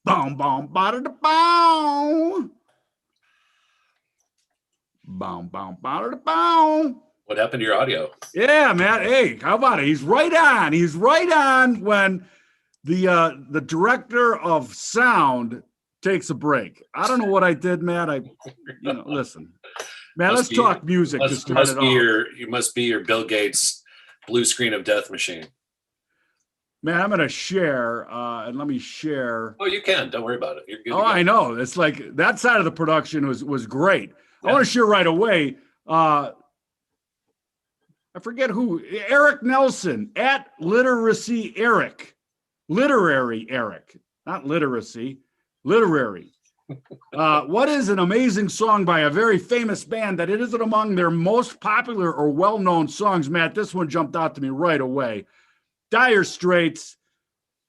Boom, boom, bada da boom. Boom, boom, bada da boom. What happened to your audio? Yeah, man. Hey, how about it? He's right on. He's right on when the director of sound takes a break. I don't know what I did, man. Listen, man. Let's talk music to start it off. You must be your Bill Gates blue screen of death machine. Man, I'm gonna share, and let me share. Oh, you can. Don't worry about it. You're good. Oh, I know. It's like that side of the production was great. Yeah. I want to share right away. I forget who. Eric Nelson at Literacy Eric, Literary Eric, not literacy, literary. What is an amazing song by a very famous band that it isn't among their most popular or well-known songs, Matt? This one jumped out to me right away. Dire Straits,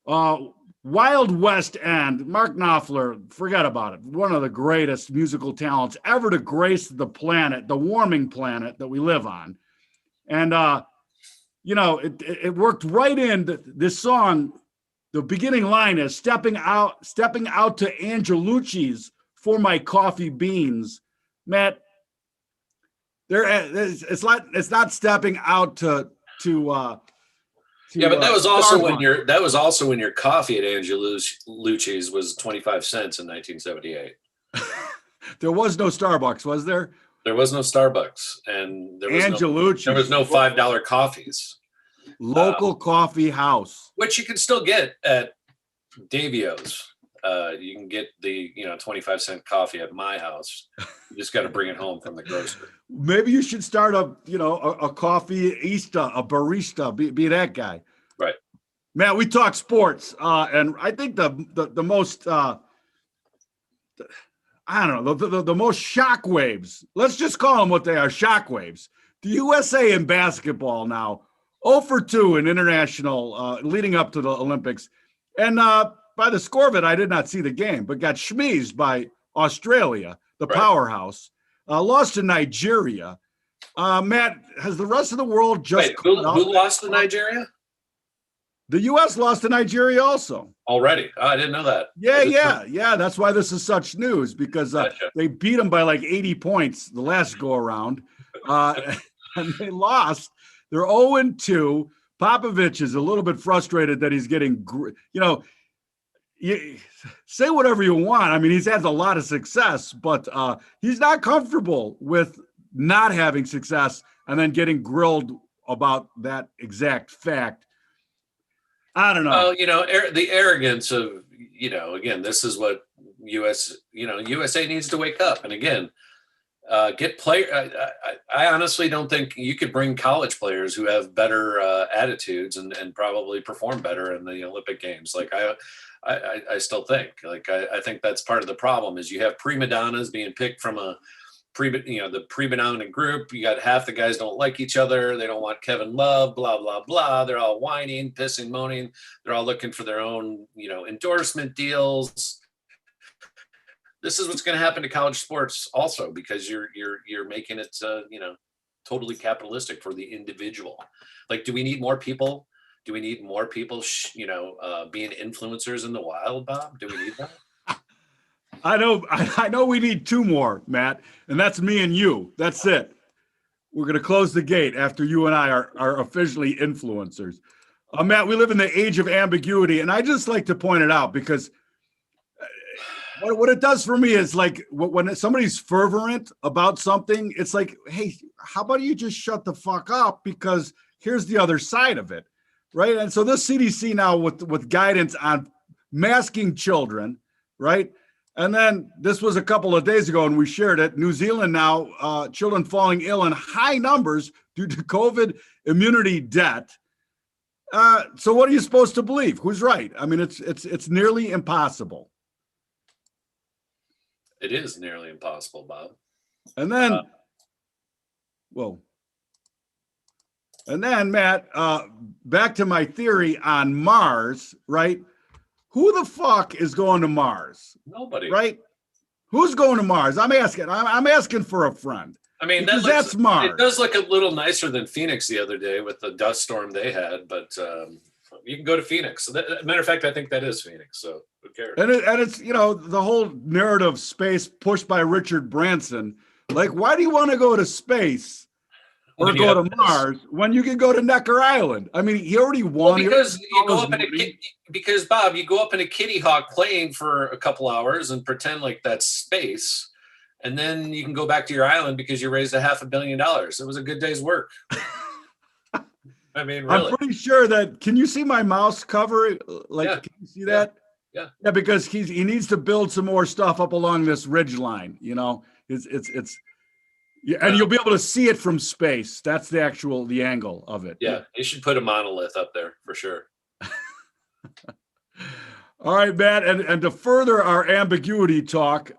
Wild West End, Mark Knopfler, forget about it. One of the greatest musical talents ever to grace the planet, the warming planet that we live on. And, it worked right in this song. The beginning line is stepping out to Angelucci's for my coffee beans. Matt, it's not stepping out to yeah, but that was also when your coffee at Angelucci's was 25 cents in 1978. There was no Starbucks, was there? There was no Starbucks, and there was no $5 coffees. Local coffee house, which you can still get at Davio's. You can get the 25-cent coffee at my house. You just got to bring it home from the grocery. Maybe you should start a coffeeista, a barista. Be that guy, right? Man, we talk sports, and I think the most I don't know the most shockwaves. Let's just call them what they are: shockwaves. The USA in basketball now 0 for 2 in international leading up to the Olympics, and by the score of it, I did not see the game, but got schmeezed by Australia, the powerhouse. Lost to Nigeria. Matt, has the rest of the world just... Wait, who lost to Nigeria? The U.S. lost to Nigeria also. Already? Oh, I didn't know that. Yeah. That's why this is such news, because they beat them by like 80 points the last go-around, and they lost. They're 0-2. Popovich is a little bit frustrated that he's getting, you say whatever you want. I mean, he's had a lot of success, but he's not comfortable with not having success and then getting grilled about that exact fact. I don't know. Well, the arrogance of, again, this is what USA needs to wake up. And again, get player. I honestly don't think you could bring college players who have better attitudes and probably perform better in the Olympic Games. Like I still think, I think that's part of the problem is you have prima donnas being picked from the prima donna group. You got half the guys don't like each other. They don't want Kevin Love, blah, blah, blah. They're all whining, pissing, moaning. They're all looking for their own, endorsement deals. This is what's going to happen to college sports also, because you're making it, totally capitalistic for the individual. Like, do we need more people? Do we need more people, being influencers in the wild, Bob? Do we need that? I know we need 2 more, Matt, and that's me and you. That's it. We're going to close the gate after you and I are officially influencers. Matt, we live in the age of ambiguity, and I just like to point it out because what it does for me is like when somebody's fervent about something, it's like, hey, how about you just shut the fuck up, because here's the other side of it, right? And so this CDC now with guidance on masking children, right? And then this was a couple of days ago, and we shared it. New Zealand now, children falling ill in high numbers due to COVID immunity debt. So what are you supposed to believe? Who's right? I mean, it's nearly impossible. It is nearly impossible, Bob. And then, Matt, back to my theory on Mars, right? Who the fuck is going to Mars? Nobody. Right? Who's going to Mars? I'm asking for a friend. I mean, that's Mars. It does look a little nicer than Phoenix the other day with the dust storm they had, but you can go to Phoenix. Matter of fact, I think that is Phoenix. So cares? And it's, the whole narrative space pushed by Richard Branson. Like, why do you want to go to space or When you go have to this. Mars when you can go to Necker Island? I mean, he already Well, won. because you go his up in a money. because Bob, you go up in a Kitty Hawk plane for a couple hours and pretend like that's space, and then you can go back to your island because you raised $500 million. It was a good day's work. I mean, I'm really. pretty sure that. Can you see my mouse cover? Like, Yeah. can you see that? Yeah. Yeah, because he needs to build some more stuff up along this ridge line. It's yeah, and Well, you'll be able to see it from space. That's the angle of it. yeah, you should put a monolith up there for sure. All right, Matt, and to further our ambiguity talk,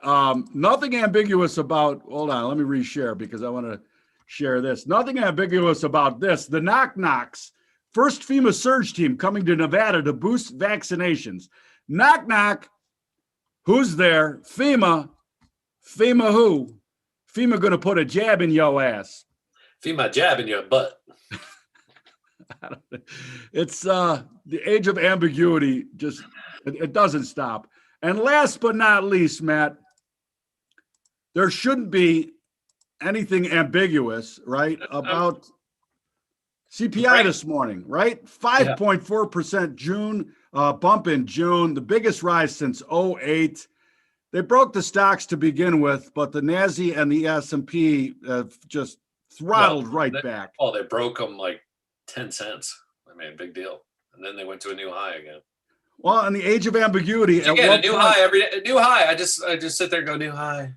nothing ambiguous about. Hold on, let me reshare because I want to share this. Nothing ambiguous about this. The Knock Knocks, first FEMA surge team coming to Nevada to boost vaccinations. Knock knock. Who's there? FEMA. FEMA who? FEMA going to put a jab in your ass. Feed my jab in your butt. It's the age of ambiguity. Just it doesn't stop. And last but not least, Matt, there shouldn't be anything ambiguous, right, about CPI this morning, right? 5.4% June bump in June, the biggest rise since '08. They broke the stocks to begin with, but the NASDAQ and the S&P have just throttled back. Oh, they broke them like 10 cents. I mean, big deal. And then they went to a new high again. Well, in the age of ambiguity, Again, a new high every day. New high. I just sit there and go new high.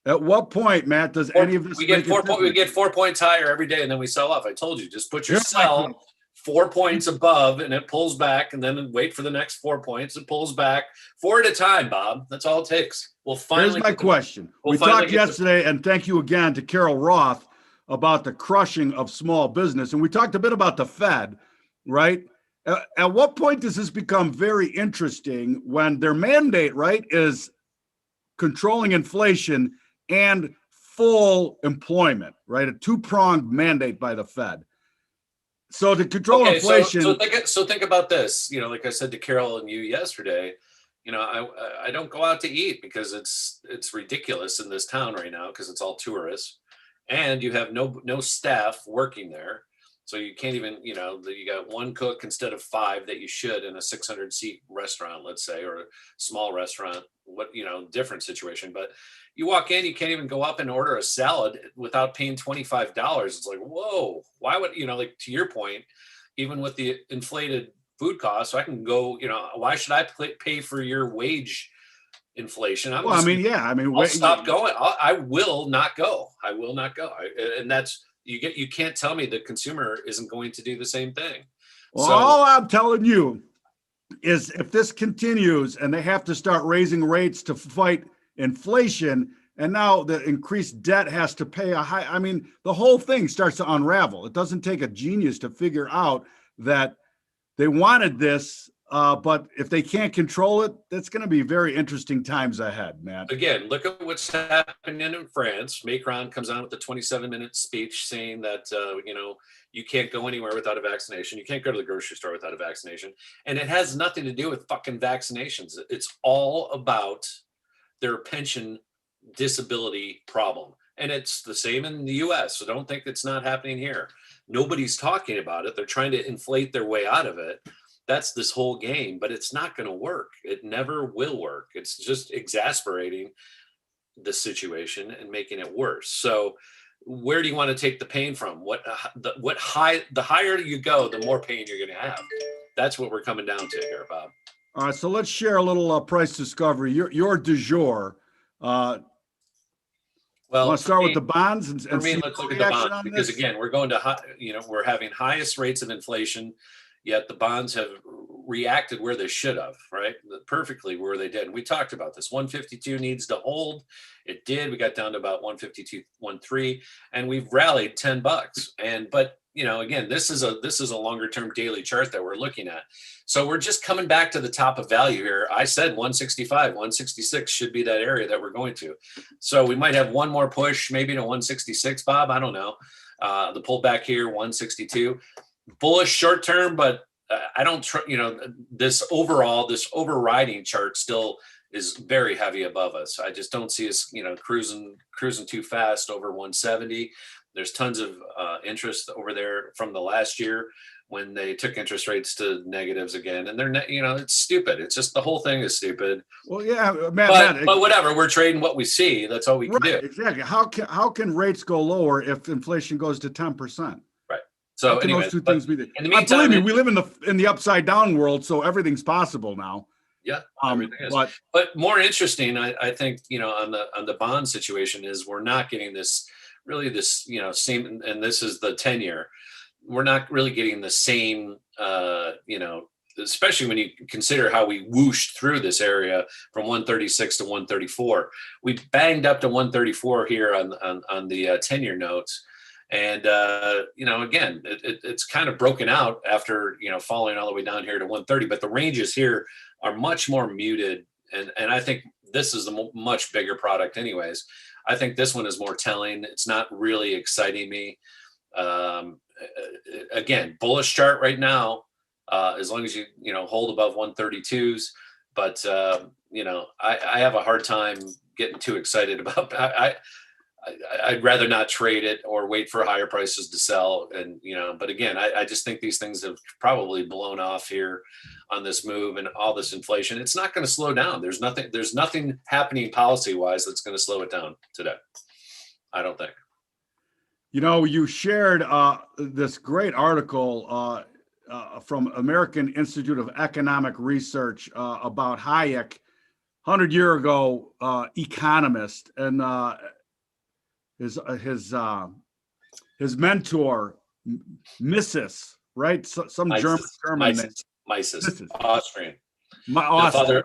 At what point, Matt, does any of this? We get 4 points higher every day, and then we sell off. I told you, just put your Here's my sell point. 4 points above, and it pulls back, and then wait for the next 4 points. It pulls back 4 at a time, Bob. That's all it takes. We'll finally. Here's my question. We'll we finally talked yesterday, and thank you again to Carol Roth about the crushing of small business, and we talked a bit about the Fed, right? At what point does this become very interesting when their mandate, right, is controlling inflation and full employment, right? A two-pronged mandate by the Fed. So to control inflation. So think about this. Like I said to Carol and you yesterday, I don't go out to eat because it's ridiculous in this town right now because it's all tourists, and you have no staff working there. So you can't even, you got one cook instead of 5 that you should in a 600-seat restaurant, let's say, or a small restaurant, different situation. But you walk in, you can't even go up and order a salad without paying $25. It's like, whoa, why would, like to your point, even with the inflated food costs, so I can go, why should I pay for your wage inflation? I'll stop going. I will not go. I will not go. And that's, you can't tell me the consumer isn't going to do the same thing. Well, all I'm telling you is if this continues and they have to start raising rates to fight inflation, and now the increased debt has to pay the whole thing starts to unravel. It doesn't take a genius to figure out that they wanted this, but if they can't control it, that's going to be very interesting times ahead, man. Again, look at what's happening in France. Macron comes on with a 27-minute speech saying that, you can't go anywhere without a vaccination. You can't go to the grocery store without a vaccination. And it has nothing to do with fucking vaccinations. It's all about their pension disability problem. And it's the same in the US. So don't think it's not happening here. Nobody's talking about it. They're trying to inflate their way out of it. That's this whole game, but it's not going to work. It never will work. It's just exasperating the situation and making it worse. So where do you want to take the pain from? The higher you go, the more pain you're going to have. That's what we're coming down to here, Bob. All right, so let's share a little price discovery. Your du jour. Well, want to start with the bonds and for me, see let's look at the bonds because again, we're going to we're having highest rates of inflation, yet the bonds have reacted where they should have, right? Perfectly where they did. And we talked about this. 152 needs to hold. It did. We got down to about 152.13, and we've rallied $10. But again, this is a longer term daily chart that we're looking at. So we're just coming back to the top of value here. I said 165, 166 should be that area that we're going to. So we might have one more push, maybe to 166, Bob. I don't know. The pullback here, 162. Bullish short term, but I don't, this overriding chart still is very heavy above us. I just don't see us, cruising too fast over 170. There's tons of interest over there from the last year when they took interest rates to negatives again, and they're, it's stupid. It's just the whole thing is stupid. Well, yeah, Matt, but whatever. We're trading what we see. That's all we can do. Exactly. How can rates go lower if inflation goes to 10%? Right. So anyway, those two things be there? In the meantime, believe me, we live in the upside down world, so everything's possible now. Yeah, everything is. But more interesting, I think, on the bond situation is we're not getting this same, and this is the 10-year. We're not really getting the same, especially when you consider how we whooshed through this area from 136 to 134. We banged up to 134 here on the 10-year notes. And, again, it's kind of broken out after, falling all the way down here to 130. But the ranges here are much more muted. And I think this is a much bigger product anyways. I think this one is more telling. It's not really exciting me. Again, bullish chart right now, as long as you hold above 132s. But I have a hard time getting too excited about. I'd rather not trade it or wait for higher prices to sell. And but again, I just think these things have probably blown off here on this move and all this inflation. It's not going to slow down. There's nothing happening policy wise that's going to slow it down today. I don't think. You shared this great article from American Institute of Economic Research about Hayek, 100-year ago economist, and his mentor, Mises, right? Some Mises, German name. Mises, Austrian. Austrian.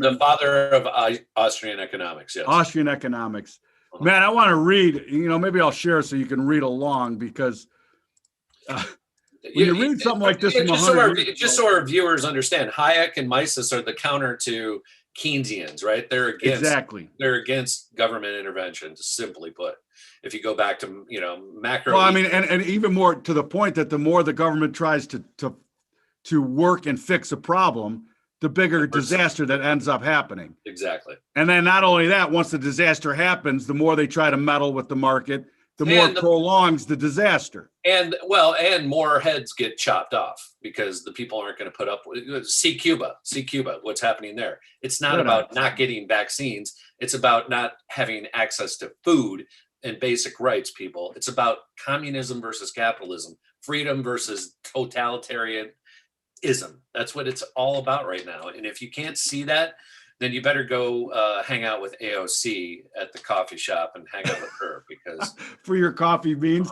The father of Austrian economics. Yes. Austrian economics. Man, I want to read, maybe I'll share so you can read along, because when you read something like this, just so our viewers understand, Hayek and Mises are the counter to Keynesians, right? They're against government intervention, simply put. If you go back to, macro. Well, I mean, and even more to the point that the more the government tries to work and fix a problem, the bigger disaster that ends up happening. Exactly. And then not only that, once the disaster happens, the more they try to meddle with the market, the more it prolongs the disaster. And more heads get chopped off because the people aren't going to put up with. See Cuba, what's happening there. It's not about not getting vaccines. It's about not having access to food and basic rights, people. It's about communism versus capitalism, freedom versus totalitarian ism. That's what it's all about right now. And if you can't see that, then you better go hang out with AOC at the coffee shop and hang out with her, because for your coffee beans.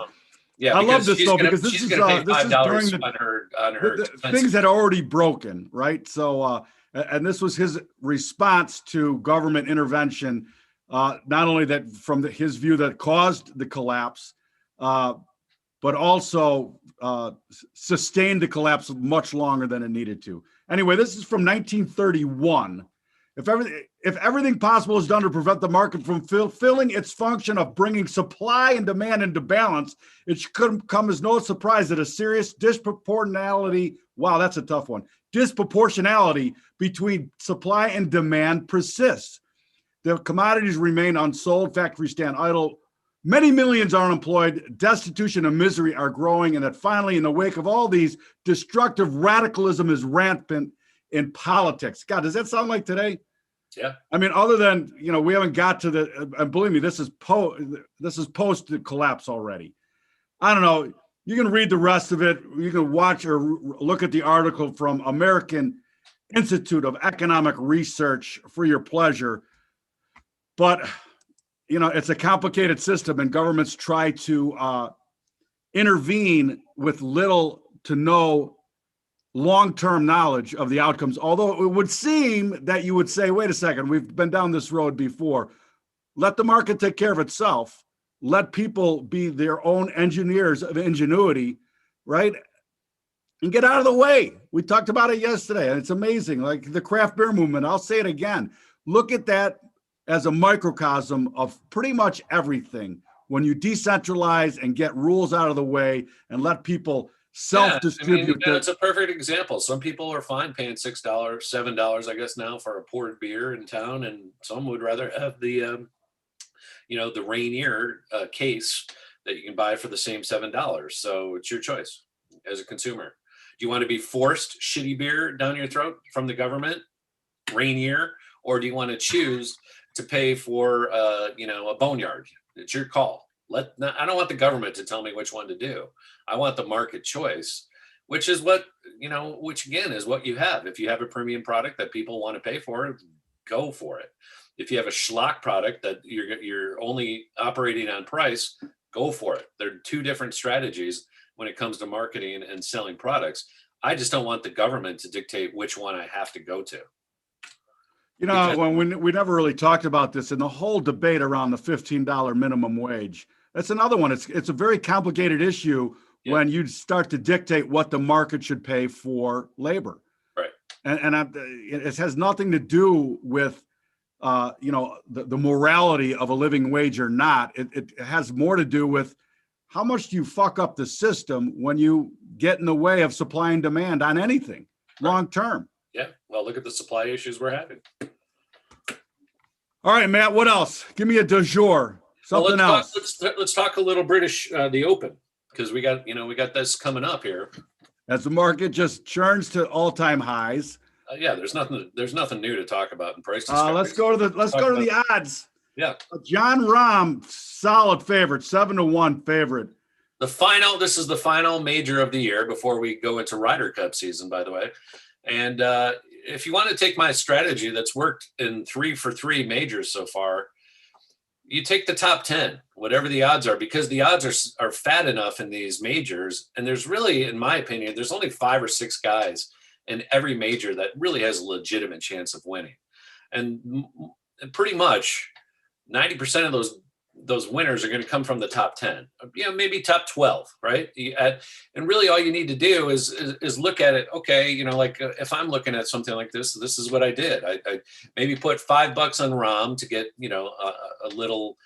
Yeah, I love this though, because this is during the things that are already broken, right? So and this was his response to government intervention, not only that from his view that caused the collapse, but also sustained the collapse much longer than it needed to. Anyway, this is from 1931. If everything possible is done to prevent the market from fulfilling its function of bringing supply and demand into balance, it should come as no surprise that a serious disproportionality, wow, that's a tough one, disproportionality between supply and demand persists. The commodities remain unsold, factories stand idle, many millions are unemployed, destitution and misery are growing, and that finally, in the wake of all these, destructive radicalism is rampant in politics. God, does that sound like today? Yeah. I mean, other than, we haven't got to the, and believe me, this is post the collapse already. I don't know. You can read the rest of it. You can watch or look at the article from American Institute of Economic Research for your pleasure. But, it's a complicated system, and governments try to intervene with little to no long-term knowledge of the outcomes. Although it would seem that you would say, wait a second, we've been down this road before. Let the market take care of itself. Let people be their own engineers of ingenuity, right? And get out of the way. We talked about it yesterday, and it's amazing. Like the craft beer movement, I'll say it again. Look at that as a microcosm of pretty much everything. When you decentralize and get rules out of the way and let people self-distribute. It's a perfect example. Some people are fine paying $6, $7, I guess now for a poured beer in town, and some would rather have the Rainier case that you can buy for the same $7. So it's your choice as a consumer. Do you want to be forced shitty beer down your throat from the government, Rainier, or do you want to choose to pay for a Boneyard? It's your call. I don't want the government to tell me which one to do. I want the market choice, which is which again is what you have. If you have a premium product that people want to pay for, go for it. If you have a schlock product that you're only operating on price, go for it. They're two different strategies when it comes to marketing and selling products. I just don't want the government to dictate which one I have to go to. When we never really talked about this in the whole debate around the $15 minimum wage. That's another one. It's a very complicated issue when you start to dictate what the market should pay for labor. Right. And it has nothing to do with the morality of a living wage or not. It has more to do with how much do you fuck up the system when you get in the way of supply and demand on anything long term. Yeah. Well, look at the supply issues we're having. All right, Matt, what else? Give me a du jour. Something else. Let's talk a little British, the Open, because we got this coming up here. As the market just churns to all-time highs. There's nothing new to talk about in price discoveries. Let's go to the odds. Yeah. John Rahm, solid favorite, 7-1 favorite. This is the final major of the year before we go into Ryder Cup season, by the way. And if you want to take my strategy that's worked in 3 for 3 majors so far, you take the top 10, whatever the odds are, because the odds are fat enough in these majors. And there's really, in my opinion, there's only 5 or 6 guys in every major that really has a legitimate chance of winning. And pretty much 90% of those winners are going to come from the top 10, maybe top 12, right? And really all you need to do is look at it. Okay. If I'm looking at something like this is what I did. I maybe put $5 on Rahm to get, a little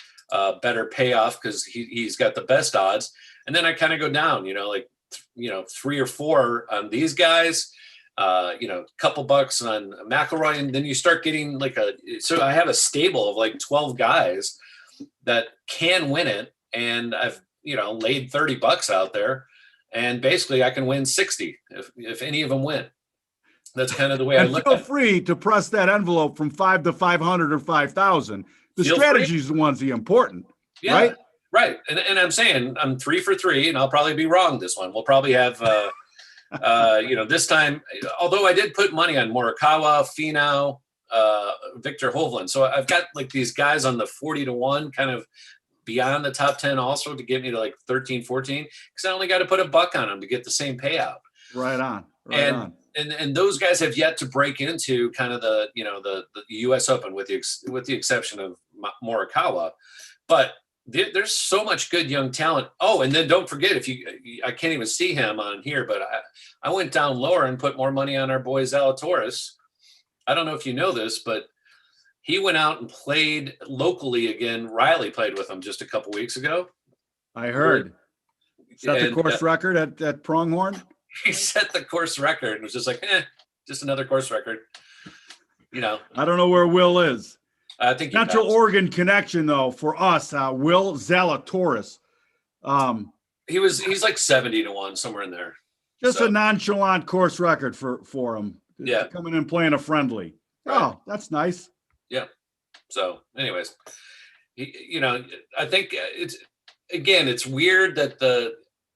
better payoff because he's got the best odds. And then I kind of go down, 3 or 4 on these guys, couple bucks on McIlroy. And then you start getting so I have a stable of 12 guys that can win it, and I've laid $30 out there, and basically I can win 60 if any of them win. That's kind of the way I look at it. Feel free to press that envelope from 5 to 500 or 5,000. The strategy is the one's the important, right? Right. And I'm saying I'm 3 for 3, and I'll probably be wrong this one. We'll probably have this time, although I did put money on Morikawa, Finau, Victor Hovland. So I've got these guys on the 40-1 kind of beyond the top 10 also to get me to 13, 14, because I only got to put $1 on them to get the same payout. Right on. And those guys have yet to break into kind of the US Open with the exception of Morikawa, but there's so much good young talent. Oh, and then don't forget, I can't even see him on here, but I went down lower and put more money on our boy Zalatoris. I don't know if you know this, but he went out and played locally again. Riley played with him just a couple weeks ago. I heard. Set the course record at Pronghorn? He set the course record and was just just another course record. I don't know where Will is. I think Central Oregon connection, though, for us, Will Zalatoris. He's 70-1, somewhere in there. Just a nonchalant course record for him. Yeah. Coming in playing a friendly. Right. Oh, that's nice. Yeah. So anyways, I think it's weird that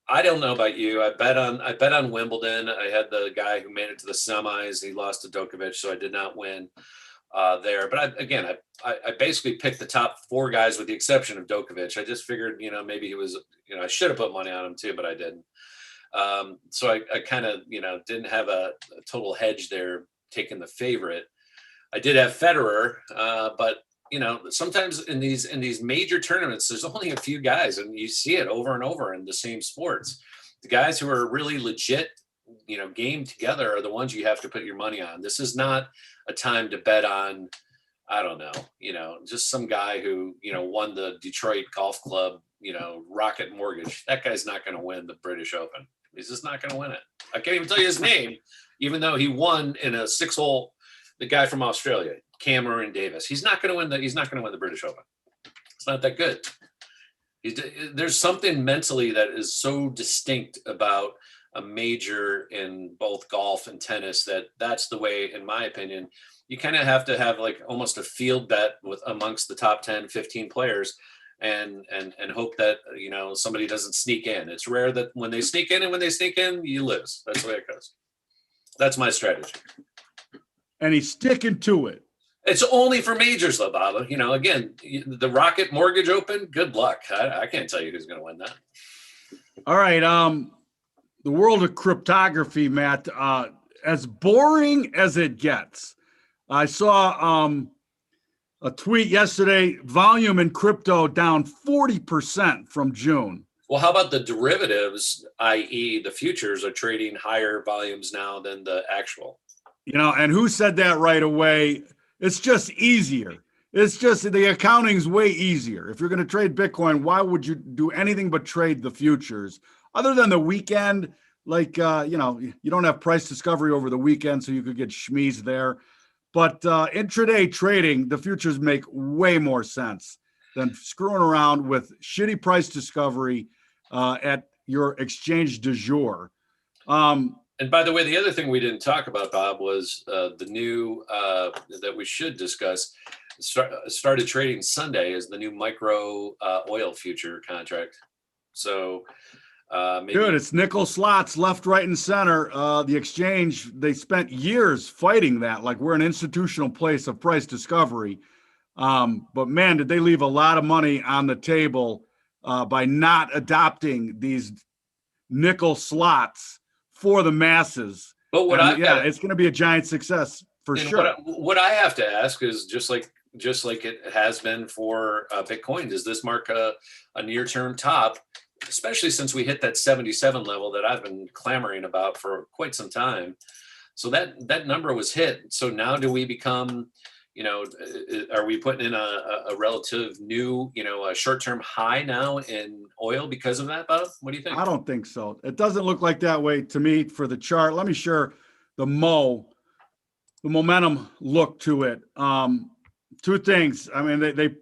I don't know about you. I bet on Wimbledon. I had the guy who made it to the semis. He lost to Djokovic, so I did not win there. But I basically picked the top 4 guys with the exception of Djokovic. I just figured, maybe he was, I should have put money on him too, but I didn't. So I kind of, didn't have a total hedge there taking the favorite. I did have Federer, but sometimes in these major tournaments, there's only a few guys, and you see it over and over in the same sports. The guys who are really legit, game together are the ones you have to put your money on. This is not a time to bet on, I don't know, just some guy who, won the Detroit Golf Club, Rocket Mortgage. That guy's not going to win the British Open. He's just not going to win it. I can't even tell you his name, even though he won in a 6-hole. The guy from Australia, Cameron Davis. He's not going to win the British Open. It's not that good. There's something mentally that is so distinct about a major in both golf and tennis that's the way, in my opinion, you kind of have to have like almost a field bet with amongst the top 10, 15 players and hope that, somebody doesn't sneak in. It's rare that when they sneak in you lose. That's the way it goes. That's my strategy. And he's sticking to it. It's only for majors, though, Bob. Again, the Rocket Mortgage Open, good luck. I can't tell you who's going to win that. All right. The world of cryptography, Matt, as boring as it gets. I saw a tweet yesterday, volume in crypto down 40% from June. Well, how about the derivatives, i.e. the futures are trading higher volumes now than the actual? And who said that right away? It's just easier. It's just the accounting's way easier. If you're going to trade Bitcoin, why would you do anything but trade the futures? Other than the weekend, like, you don't have price discovery over the weekend, so you could get schmees there. But intraday trading, the futures make way more sense than screwing around with shitty price discovery at your exchange du jour. And by the way, the other thing we didn't talk about, Bob, was the new that we should discuss. Started trading Sunday is the new micro oil future contract. So Dude, it's nickel slots left, right, and center. The exchange, they spent years fighting that, like we're an institutional place of price discovery. But man, did they leave a lot of money on the table by not adopting these nickel slots for the masses. But it's going to be a giant success for sure. What I have to ask is just like it has been for Bitcoin, does this mark a near-term top, especially since we hit that 77 level that I've been clamoring about for quite some time? So that number was hit. So now do we become, are we putting in a relative new, a short-term high now in oil because of that, Bob? What do you think? I don't think so. It doesn't look like that way to me for the chart. Let me share the momentum look to it. Two things. I mean,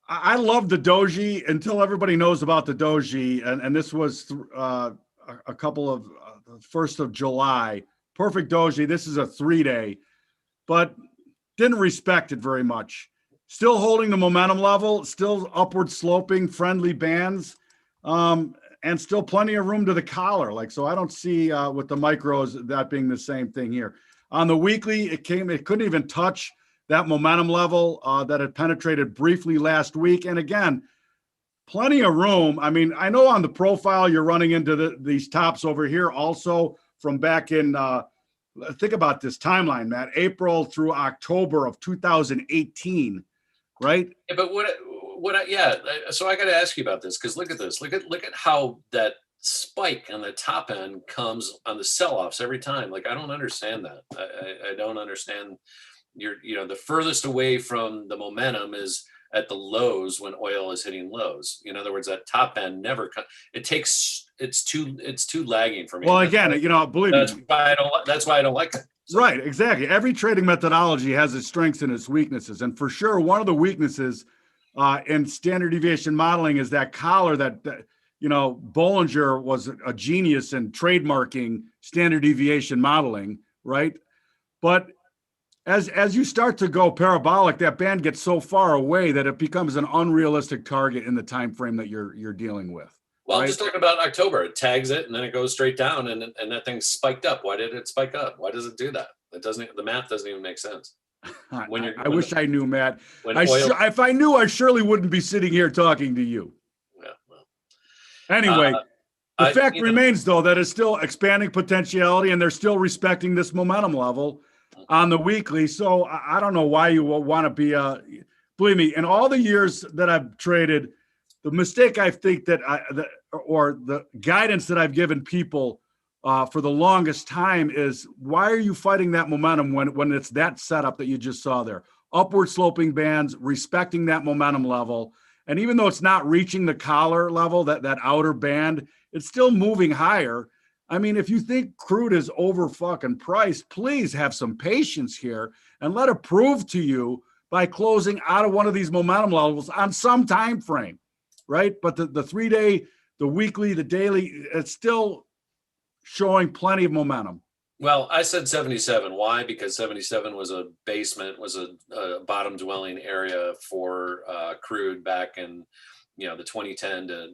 I love the doji until everybody knows about the doji. And this was a couple of 1st of July. Perfect doji. This is a 3-day, but didn't respect it very much. Still holding the momentum level, still upward sloping, friendly bands, and still plenty of room to the collar. So I don't see with the micros that being the same thing here. On the weekly, it couldn't even touch that momentum level that it penetrated briefly last week. And again, plenty of room. I mean, I know on the profile you're running into these tops over here also from back in think about this timeline, Matt, April through October of 2018, right? Yeah, but so I got to ask you about this, because look at this. Look at how that spike on the top end comes on the sell-offs every time. Like, I don't understand that. I don't understand. The furthest away from the momentum is at the lows when oil is hitting lows. In other words, that top end never comes. It's too lagging for me. Well, again, believe me, that's why I don't like it. So. Right, exactly. Every trading methodology has its strengths and its weaknesses. And for sure, one of the weaknesses in standard deviation modeling is that collar that Bollinger was a genius in trademarking standard deviation modeling, right? But as you start to go parabolic, that band gets so far away that it becomes an unrealistic target in the time frame that you're dealing with. Well, right? I'm just talking about October. It tags it and then it goes straight down, and that thing spiked up. Why did it spike up? Why does it do that? The math doesn't even make sense. I wish I knew, Matt. If I knew, I surely wouldn't be sitting here talking to you. Yeah, well. Anyway, the fact remains, though, that it's still expanding potentiality, and they're still respecting this momentum level on the weekly. So I don't know why you will want to be believe me, in all the years that I've traded, the mistake I think or the guidance that I've given people for the longest time is, why are you fighting that momentum when it's that setup that you just saw there? Upward sloping bands, respecting that momentum level. And even though it's not reaching the collar level, that outer band, it's still moving higher. I mean, if you think crude is over fucking priced, please have some patience here and let it prove to you by closing out of one of these momentum levels on some time frame, right? But the 3-day, the weekly, the daily, it's still showing plenty of momentum. Well, I said 77. Why? Because 77 was a basement, was a bottom dwelling area for crude back in, the 2010 to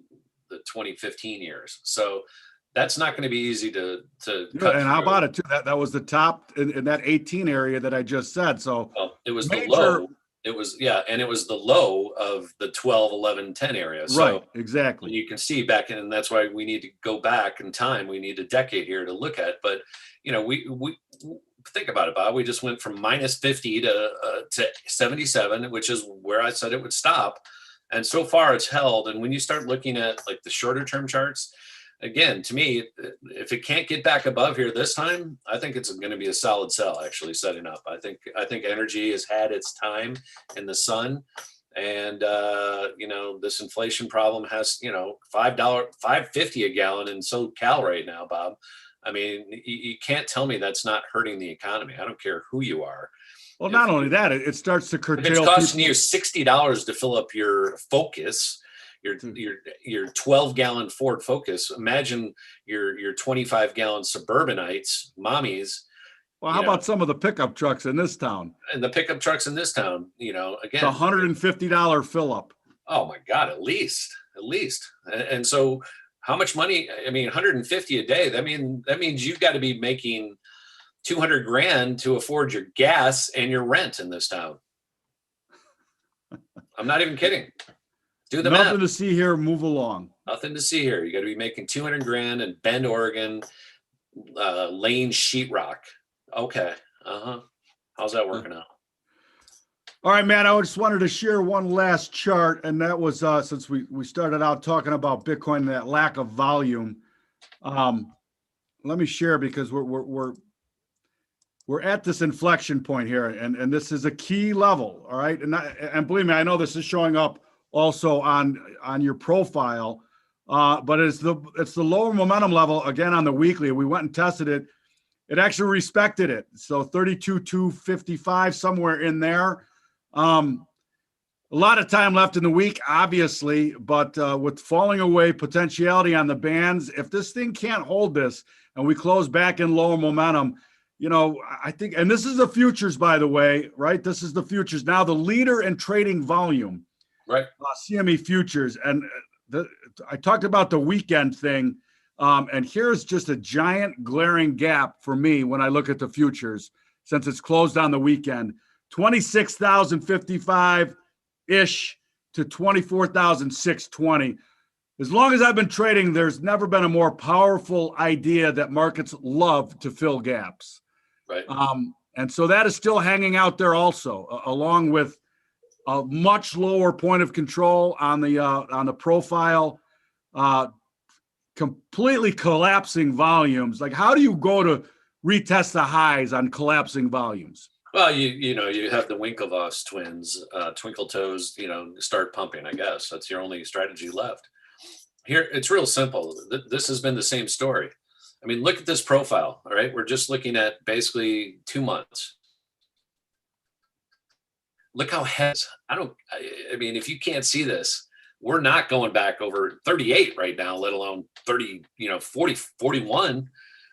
the 2015 years. So that's not going to be easy to cut And how through. about it too? That was the top in that 18 area that I just said. So Well, it was the major, low. It was, yeah, and it was the low of the 12, 11, 10 area. So right, exactly. you can see back in, and that's why we need to go back in time. We need a decade here to look at. But we think about it, Bob. We just went from minus 50 to 77, which is where I said it would stop. And so far it's held. And when you start looking at like the shorter term charts, again, to me, if it can't get back above here this time, I think it's going to be a solid sell actually setting up. I think energy has had its time in the sun. And this inflation problem has, $5.50 a gallon in SoCal right now, Bob. I mean, you can't tell me that's not hurting the economy. I don't care who you are. Well, not only that, it starts to If curtail. it's costing you $60 to fill up your Focus, your 12-gallon Ford Focus, imagine your 25-gallon Suburbanites, mommies. Well, how about some of the pickup trucks in this town? And the pickup trucks in this town, again, it's $150 fill up. Oh my God, at least. And so how much money? I mean, 150 a day. That means you've got to be making 200 grand to afford your gas and your rent in this town. I'm not even kidding. Do the math. Nothing to see here. Move along. Nothing to see here. You got to be making 200 grand in Bend, Oregon, laying sheetrock. Okay. How's that working out? All right, man. I just wanted to share one last chart, and that was since we started out talking about Bitcoin and that lack of volume. Let me share because we're at this inflection point here, and this is a key level. All right, and believe me, I know this is showing up also on your profile, but it's the lower momentum level again on the weekly. We went and tested it. It actually respected it. So 32,255 somewhere in there. A lot of time left in the week, obviously, but with falling away potentiality on the bands, if this thing can't hold this and we close back in lower momentum, I think, and this is the futures, by the way, right? This is the futures. Now the leader in trading volume, right? CME futures. And I talked about the weekend thing. And here's just a giant glaring gap for me when I look at the futures, since it's closed on the weekend, 26,055-ish to 24,620. As long as I've been trading, there's never been a more powerful idea that markets love to fill gaps. Right. And so that is still hanging out there also, along with a much lower point of control on the profile, completely collapsing volumes. Like, how do you go to retest the highs on collapsing volumes? Well, you have the Winklevoss twins, Twinkle Toes, start pumping. I guess that's your only strategy left. Here, it's real simple. This has been the same story. I mean, look at this profile. All right, we're just looking at basically 2 months. Look how heavy. I mean, if you can't see this, we're not going back over 38 right now, let alone 30, 40, 41.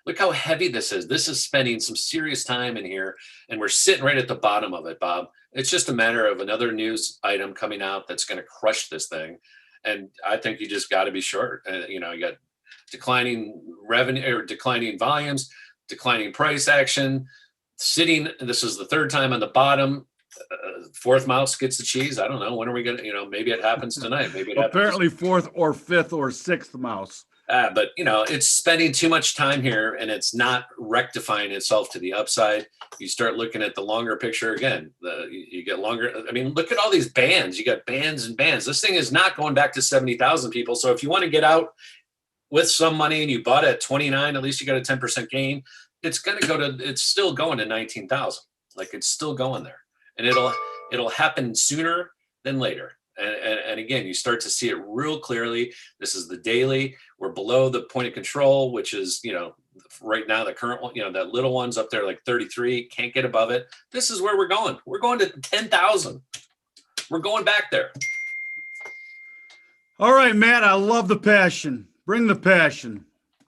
Look how heavy this is. This is spending some serious time in here, and we're sitting right at the bottom of it, Bob. It's just a matter of another news item coming out that's going to crush this thing. And I think you just got to be short. You got declining revenue or declining volumes, declining price action, sitting. This is the third time on the bottom. Fourth mouse gets the cheese. I don't know. When are we going to, maybe it happens tonight. Maybe it apparently fourth or fifth or sixth mouse. But it's spending too much time here, and it's not rectifying itself to the upside. You start looking at the longer picture again. You get longer. I mean, look at all these bands. You got bands and bands. This thing is not going back to 70,000 people. So if you want to get out with some money and you bought at 29, at least you got a 10% gain. It's going to go to. It's still going to 19,000. Like, it's still going there, and it'll happen sooner than later. And again, you start to see it real clearly. This is the daily. We're below the point of control, which is, right now the current one, that little one's up there like 33, can't get above it. This is where we're going. We're going to 10,000. We're going back there. All right, Matt, I love the passion. Bring the passion.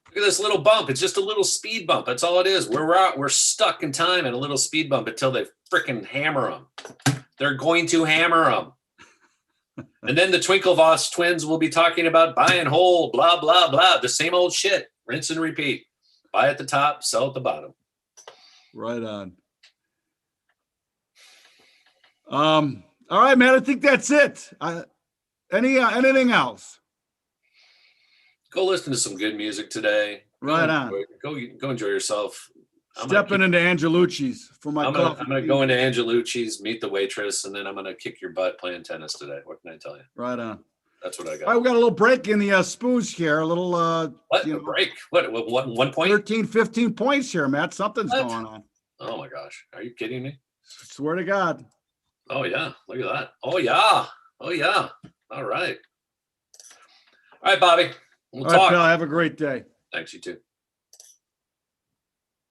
Look at this little bump. It's just a little speed bump. That's all it is. We're stuck in time at a little speed bump until they freaking hammer them. They're going to hammer them. And then the Twinklevoss twins will be talking about buy and hold, blah, blah, blah. The same old shit. Rinse and repeat. Buy at the top, sell at the bottom. Right on. All right, man. I think that's it. Anything else? Go listen to some good music today. Right on. Go enjoy yourself. Stepping into Angelucci's for my coffee. I'm gonna go into Angelucci's, meet the waitress, and then I'm gonna kick your butt playing tennis today. What can I tell you? Right on. That's what I got. All right, we got a little break in the spooge here. A little break? What 1 point? 13, 15 points here, Matt. Something's going on. Oh my gosh. Are you kidding me? Swear to God. Oh yeah. Look at that. Oh yeah. Oh yeah. All right. All right, Bobby. We'll All right, talk. pal, have a great day. Thanks, you too.